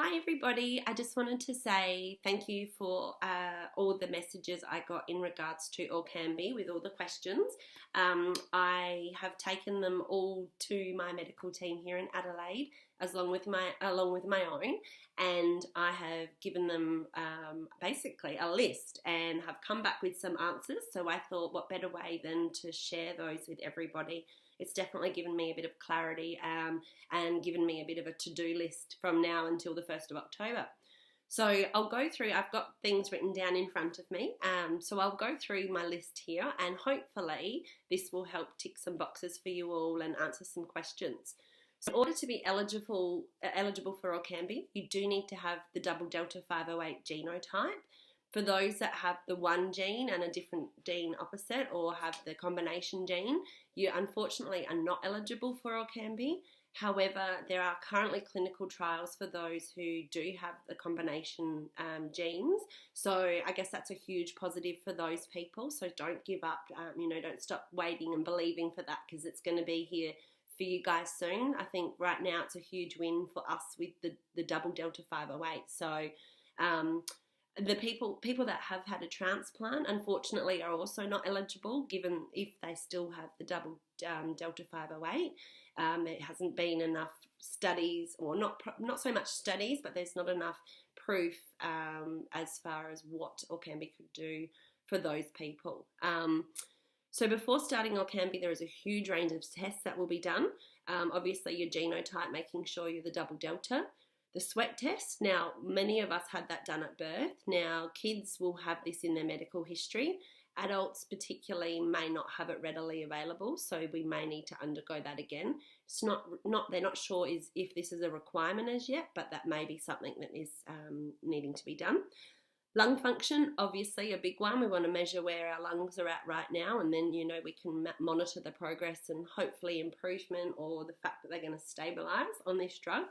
Hi everybody, I just wanted to say thank you for all the messages I got in regards to Orkambi with all the questions. I have taken them all to my medical team here in Adelaide along with my own, and I have given them basically a list and have come back with some answers. So I thought what better way than to share those with everybody. It's definitely given me a bit of clarity and given me a bit of a to-do list from now until the 1st of October. So I'll go through, I've got things written down in front of me, so I'll go through my list here and hopefully this will help tick some boxes for you all and answer some questions. So in order to be eligible for Orkambi, you do need to have the double delta 508 genotype. For those that have the one gene and a different gene opposite or have the combination gene, you unfortunately are not eligible for Orkambi. However, there are currently clinical trials for those who do have the combination genes. So I guess that's a huge positive for those people. So don't give up, don't stop waiting and believing for that, because it's going to be here for you guys soon. I think right now it's a huge win for us with the double delta 508. So the people that have had a transplant, unfortunately, are also not eligible, given if they still have the double delta 508. It hasn't been enough studies, or not so much studies, but there's not enough proof as far as what Orkambi could do for those people. So before starting Orkambi, there is a huge range of tests that will be done. Obviously, your genotype, making sure you're the double delta. The sweat test, now many of us had that done at birth. Now kids will have this in their medical history. Adults particularly may not have it readily available, so we may need to undergo that again. It's they're not sure if this is a requirement as yet, but that may be something that is needing to be done. Lung function, obviously a big one. We want to measure where our lungs are at right now, and then we can monitor the progress and hopefully improvement, or the fact that they're going to stabilise on this drug.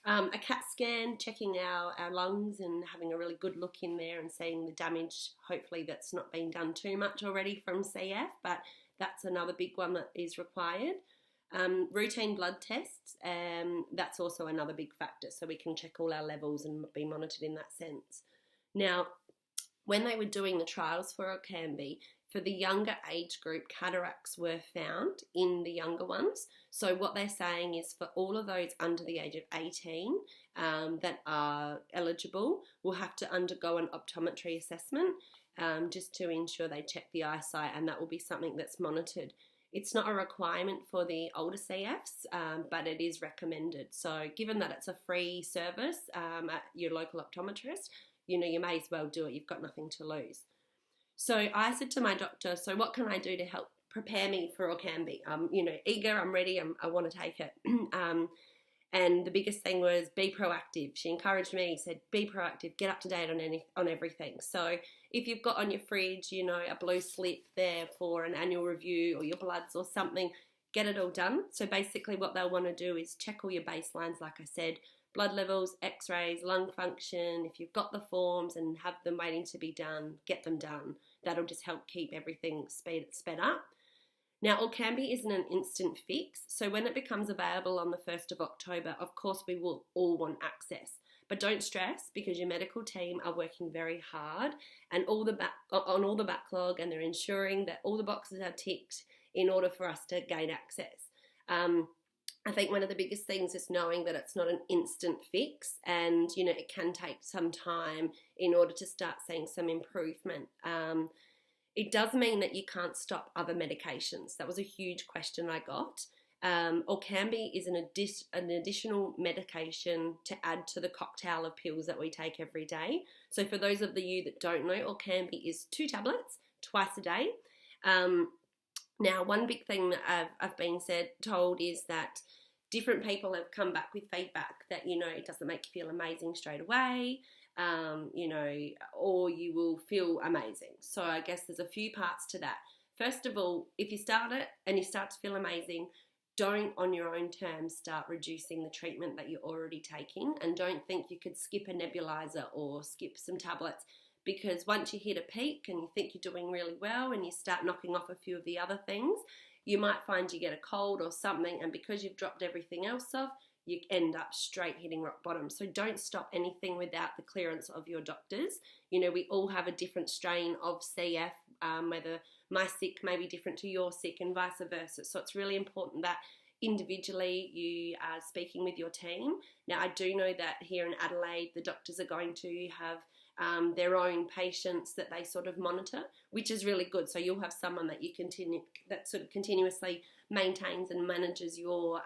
A CAT scan, checking our lungs and having a really good look in there and seeing the damage, hopefully that's not been done too much already from CF, but that's another big one that is required. Routine blood tests, that's also another big factor, so we can check all our levels and be monitored in that sense. Now, when they were doing the trials for Orkambi, for the younger age group, cataracts were found in the younger ones. So what they're saying is for all of those under the age of 18 that are eligible will have to undergo an optometry assessment just to ensure they check the eyesight, and that will be something that's monitored. It's not a requirement for the older CFs, but it is recommended. So given that it's a free service at your local optometrist, you may as well do it. You've got nothing to lose. So I said to my doctor, so what can I do to help prepare me for Orkambi? Eager, I'm ready, I want to take it. And the biggest thing was be proactive. She encouraged me, said, be proactive, get up to date on everything. So if you've got on your fridge, a blue slip there for an annual review or your bloods or something, get it all done. So basically what they'll want to do is check all your baselines, like I said, blood levels, x-rays, lung function. If you've got the forms and have them waiting to be done, get them done. That'll just help keep everything sped up. Now, Orkambi isn't an instant fix, so when it becomes available on the 1st of October, of course we will all want access. But don't stress, because your medical team are working very hard and on all the backlog, and they're ensuring that all the boxes are ticked in order for us to gain access. I think one of the biggest things is knowing that it's not an instant fix, and it can take some time in order to start seeing some improvement. It does mean that you can't stop other medications. That was a huge question I got. Orkambi is an additional medication to add to the cocktail of pills that we take every day. So for those of you that don't know, Orkambi is 2 tablets twice a day. Now, one big thing that I've been told is that different people have come back with feedback that, it doesn't make you feel amazing straight away, or you will feel amazing. So I guess there's a few parts to that. First of all, if you start it and you start to feel amazing, don't on your own terms start reducing the treatment that you're already taking, and don't think you could skip a nebulizer or skip some tablets, because once you hit a peak and you think you're doing really well and you start knocking off a few of the other things, you might find you get a cold or something, and because you've dropped everything else off, you end up straight hitting rock bottom. So don't stop anything without the clearance of your doctors. You know, we all have a different strain of CF, whether my sick may be different to your sick and vice versa. So it's really important that individually you are speaking with your team. Now, I do know that here in Adelaide, the doctors are going to have their own patients that they sort of monitor, which is really good. So you'll have someone that you that sort of continuously maintains and manages your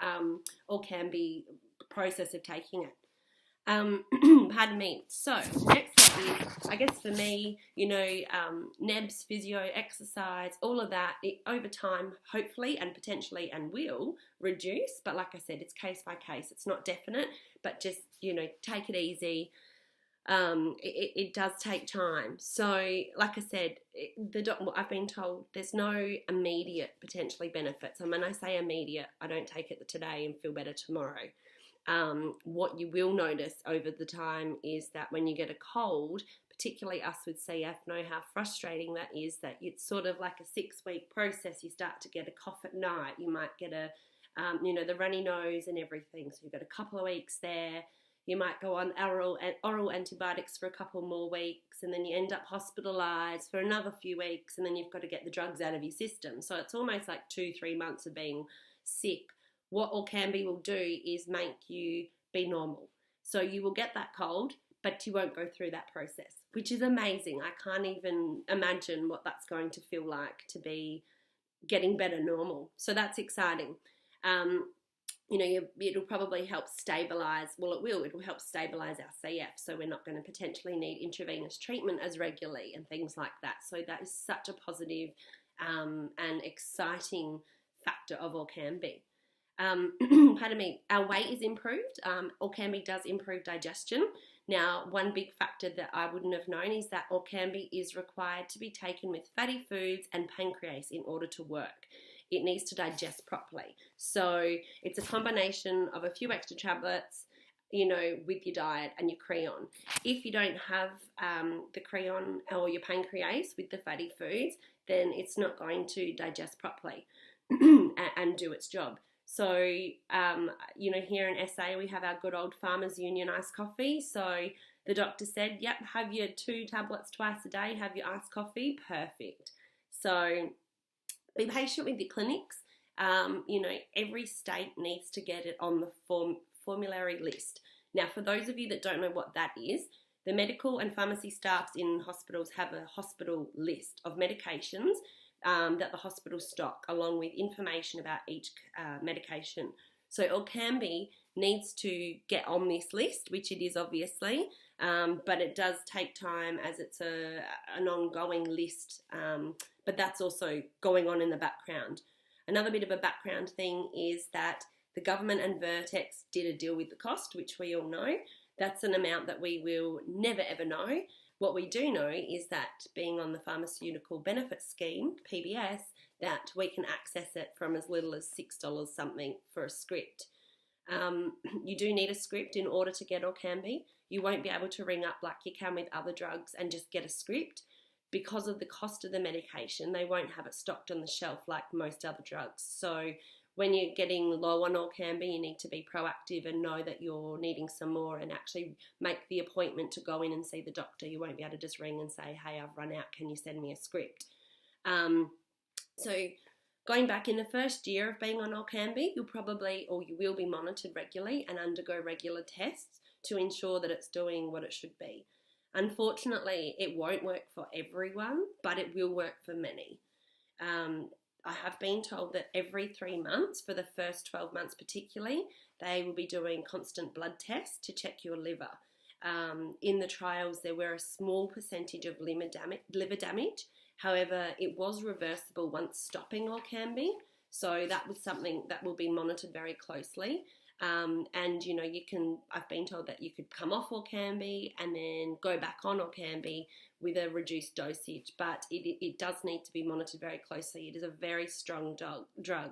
Orkambi process of taking it. Pardon me. So next up is, I guess for me, you know, NEBS, physio, exercise, all of that, over time, hopefully and potentially and will reduce. But like I said, it's case by case. It's not definite, but just, you know, take it easy. It does take time. So, like I said, I've been told there's no immediate potentially benefits. And when I say immediate, I don't take it today and feel better tomorrow. What you will notice over the time is that when you get a cold, particularly us with CF know how frustrating that is, that it's sort of like a 6-week process. You start to get a cough at night. You might get you know, the runny nose and everything. So you've got a couple of weeks there. You might go on oral antibiotics for a couple more weeks, and then you end up hospitalised for another few weeks, and then you've got to get the drugs out of your system. So it's almost like 2-3 months of being sick. What Orkambi will do is make you be normal. So you will get that cold, but you won't go through that process, which is amazing. I can't even imagine what that's going to feel like to be getting better normal. So that's exciting. You know, it'll probably help stabilise, it'll help stabilise our CF, so we're not going to potentially need intravenous treatment as regularly and things like that. So that is such a positive and exciting factor of Orkambi. Pardon me, our weight is improved. Orkambi does improve digestion. Now, one big factor that I wouldn't have known is that Orkambi is required to be taken with fatty foods and pancreas in order to work. It needs to digest properly. So it's a combination of a few extra tablets, you know, with your diet and your creon. If you don't have the creon or your pancreas with the fatty foods, then it's not going to digest properly and do its job. So, you know, here in SA, we have our good old Farmers Union iced coffee. So the doctor said, yep, have your 2 tablets twice a day, have your iced coffee, perfect. So be patient with your clinics. You know, every state needs to get it on the formulary list. Now, for those of you that don't know what that is, the medical and pharmacy staffs in hospitals have a hospital list of medications that the hospital stock, along with information about each medication. So Orkambi needs to get on this list, which it is obviously, but it does take time as it's an ongoing list, but that's also going on in the background. Another bit of a background thing is that the government and Vertex did a deal with the cost, which we all know. That's an amount that we will never ever know. What we do know is that being on the Pharmaceutical Benefits Scheme, PBS, that we can access it from as little as $6 something for a script. You do need a script in order to get Orkambi. You won't be able to ring up like you can with other drugs and just get a script. Because of the cost of the medication, they won't have it stocked on the shelf like most other drugs. So when you're getting low on Orkambi, you need to be proactive and know that you're needing some more and actually make the appointment to go in and see the doctor. You won't be able to just ring and say, hey, I've run out, can you send me a script? So going back in the first year of being on Orkambi, you will be monitored regularly and undergo regular tests to ensure that it's doing what it should be. Unfortunately, it won't work for everyone, but it will work for many. I have been told that every 3 months, for the first 12 months particularly, they will be doing constant blood tests to check your liver. In the trials, there were a small percentage of liver damage. However, it was reversible once stopping Orkambi. So that was something that will be monitored very closely. And, you know, I've been told that you could come off Orkambi and then go back on Orkambi with a reduced dosage, but it does need to be monitored very closely. It is a very strong drug.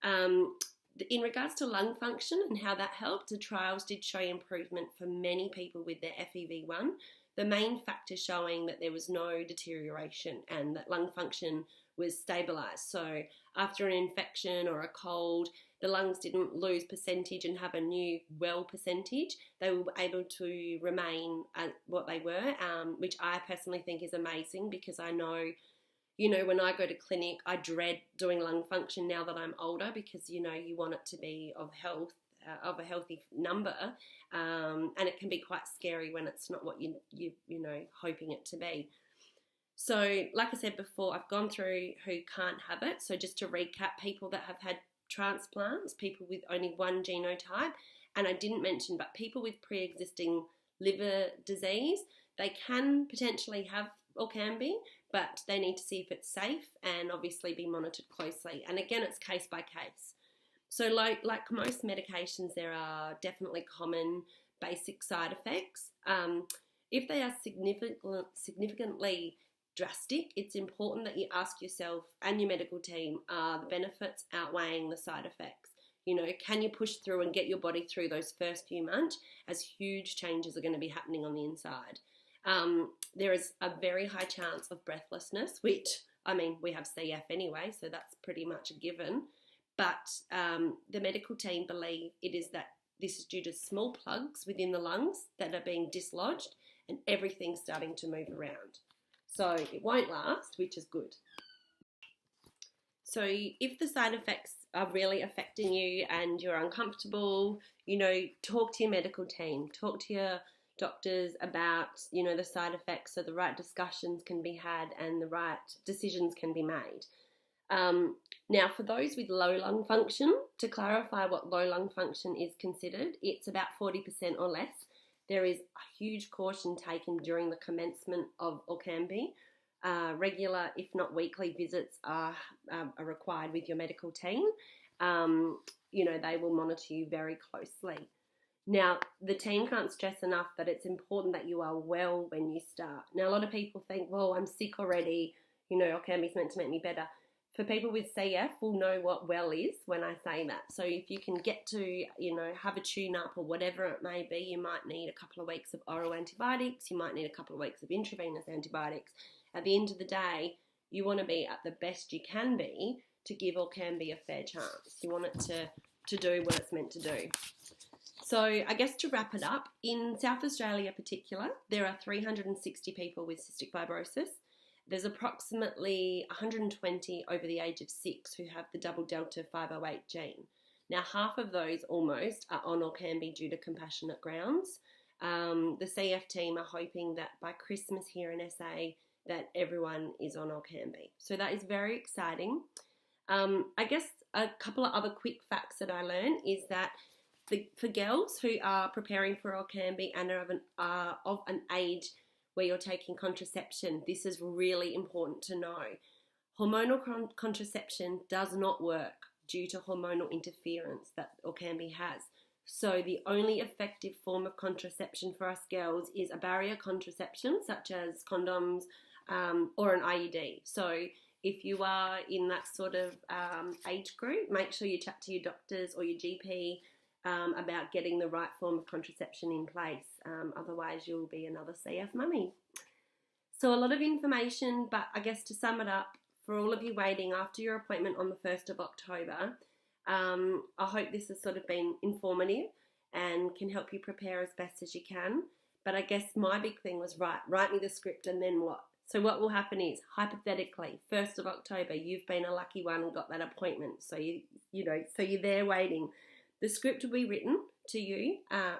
In regards to lung function and how that helped, the trials did show improvement for many people with their FEV1. The main factor showing that there was no deterioration and that lung function was stabilised. So after an infection or a cold, the lungs didn't lose percentage and have a new well percentage. They were able to remain at what they were, which I personally think is amazing, because I know, you know, when I go to clinic, I dread doing lung function now that I'm older, because, you know, you want it to be of health, of a healthy number, and it can be quite scary when it's not what you know, hoping it to be. So, like I said before, I've gone through who can't have it. So just to recap, people that have had transplants, people with only one genotype, and I didn't mention, but people with pre-existing liver disease, they can potentially have Orkambi, but they need to see if it's safe and obviously be monitored closely. And again, it's case by case. So like most medications, there are definitely common basic side effects. If they are significantly drastic, it's important that you ask yourself and your medical team, are the benefits outweighing the side effects? You know, can you push through and get your body through those first few months, as huge changes are going to be happening on the inside? There is a very high chance of breathlessness, which, I mean, we have CF anyway, so that's pretty much a given. But the medical team believe it is that this is due to small plugs within the lungs that are being dislodged and everything's starting to move around. So it won't last, which is good. So if the side effects are really affecting you and you're uncomfortable, you know, talk to your medical team, talk to your doctors about, you know, the side effects, so the right discussions can be had and the right decisions can be made. Now, for those with low lung function, to clarify what low lung function is considered, it's about 40% or less. There is a huge caution taken during the commencement of Orkambi. Regular, if not weekly, visits are required with your medical team. You know, they will monitor you very closely. Now, the team can't stress enough that it's important that you are well when you start. Now, a lot of people think, well, I'm sick already, you know, Orkambi's meant to make me better. For people with CF, will know what well is when I say that. So if you can get to, you know, have a tune-up or whatever it may be, you might need a couple of weeks of oral antibiotics, you might need a couple of weeks of intravenous antibiotics. At the end of the day, you want to be at the best you can be to give Orkambi a fair chance. You want it to do what it's meant to do. So I guess to wrap it up, in South Australia in particular, there are 360 people with cystic fibrosis. There's approximately 120 over the age of 6 who have the double delta 508 gene. Now, half of those almost are on Orkambi due to compassionate grounds. The CF team are hoping that by Christmas here in SA that everyone is on Orkambi. So that is very exciting. I guess a couple of other quick facts that I learned is that for girls who are preparing for Orkambi and are of an age where you're taking contraception, this is really important to know. Hormonal contraception does not work due to hormonal interference that Orkambi has. So the only effective form of contraception for us girls is a barrier contraception, such as condoms or an IUD. So if you are in that sort of age group, make sure you chat to your doctors or your GP about getting the right form of contraception in place. Otherwise, you'll be another CF mummy. So a lot of information, but I guess to sum it up, for all of you waiting after your appointment on the 1st of October, I hope this has sort of been informative and can help you prepare as best as you can. But I guess my big thing was, write me the script and then what? So what will happen is, hypothetically, 1st of October, you've been a lucky one and got that appointment. So so you're there waiting. The script will be written to you,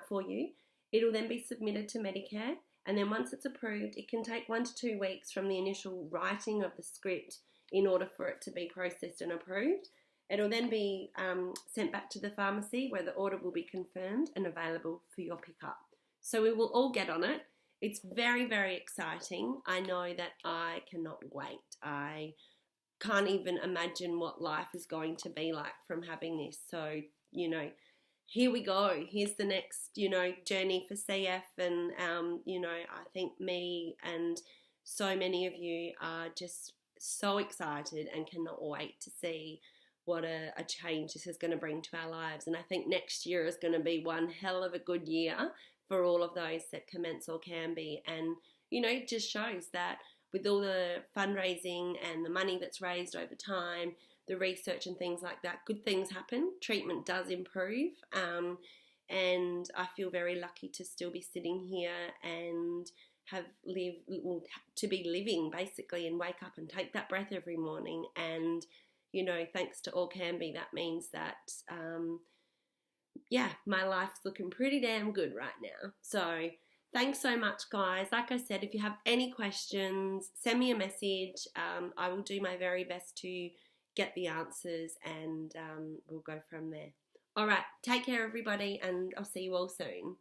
for you. It'll then be submitted to Medicare, and then once it's approved, it can take 1 to 2 weeks from the initial writing of the script in order for it to be processed and approved. It'll then be sent back to the pharmacy where the order will be confirmed and available for your pickup. So we will all get on it. It's very, very exciting. I know that I cannot wait. I can't even imagine what life is going to be like from having this. So, here we go. Here's the next, journey for CF. And, I think me and so many of you are just so excited and cannot wait to see what a change this is going to bring to our lives. And I think next year is going to be one hell of a good year for all of those that commence Orkambi. And, it just shows that with all the fundraising and the money that's raised over time, the research and things like that, good things happen. Treatment does improve. And I feel very lucky to still be sitting here and to be living basically, and wake up and take that breath every morning. And, you know, thanks to Orkambi, that means that, my life's looking pretty damn good right now. So thanks so much, guys. Like I said, if you have any questions, send me a message. I will do my very best to get the answers, and we'll go from there. All right, take care, everybody, and I'll see you all soon.